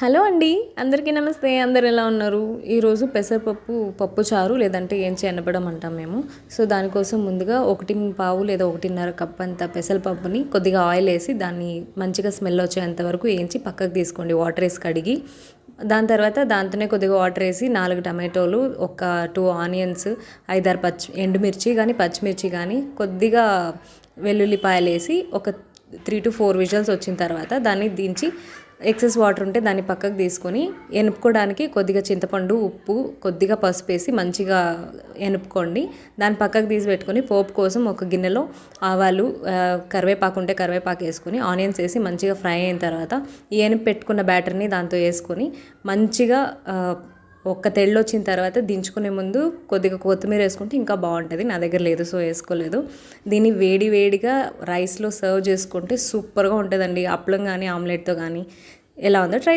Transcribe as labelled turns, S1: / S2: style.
S1: Hello అండి, అందరికీ నమస్తే. అందరు ఎలా ఉన్నారు? ఈరోజు పెసరపప్పు పప్పు చారు లేదంటే ఏం చేయనపడం అంటాం మేము. సో దానికోసం ముందుగా 1 లేదా 1.5 కప్ అంత పెసరపప్పుని కొద్దిగా ఆయిల్ వేసి దాన్ని మంచిగా స్మెల్ వచ్చేంత వరకు వేయించి పక్కకు తీసుకోండి. వాటర్ వేసి కడిగి దాని తర్వాత దాంతోనే కొద్దిగా వాటర్ వేసి 4 టమాటోలు, ఒక 2 ఆనియన్స్, 5-6 ఎండుమిర్చి కానీ పచ్చిమిర్చి కానీ కొద్దిగా వెల్లుల్లిపాయలు వేసి ఒక 3 to 4 విజిల్స్ వచ్చిన తర్వాత దాన్ని దించి ఎక్సెస్ వాటర్ ఉంటే దాన్ని పక్కకు తీసుకొని ఎనుపుకోవడానికి కొద్దిగా చింతపండు, ఉప్పు, కొద్దిగా పసుపు వేసి మంచిగా ఎనుపుకోండి. దాన్ని పక్కకు తీసి పెట్టుకొని పోపు కోసం ఒక గిన్నెలో ఆవాలు, కరివేపాకు ఉంటే కరివేపాకు వేసుకొని ఆనియన్స్ వేసి మంచిగా ఫ్రై అయిన తర్వాత ఈ ఎనుపు పెట్టుకున్న బ్యాటర్ని దాంతో వేసుకొని మంచిగా ఒక్క తెళ్ళు వచ్చిన తర్వాత దించుకునే ముందు కొద్దిగా కొత్తిమీర వేసుకుంటే ఇంకా బాగుంటుంది. నా దగ్గర లేదు, సో వేసుకోలేదు. దీన్ని వేడిగా రైస్లో సర్వ్ చేసుకుంటే సూపర్గా ఉంటుందండి. అప్పలం కానీ ఆమ్లెట్తో కానీ. ఎలా ఉందో ట్రై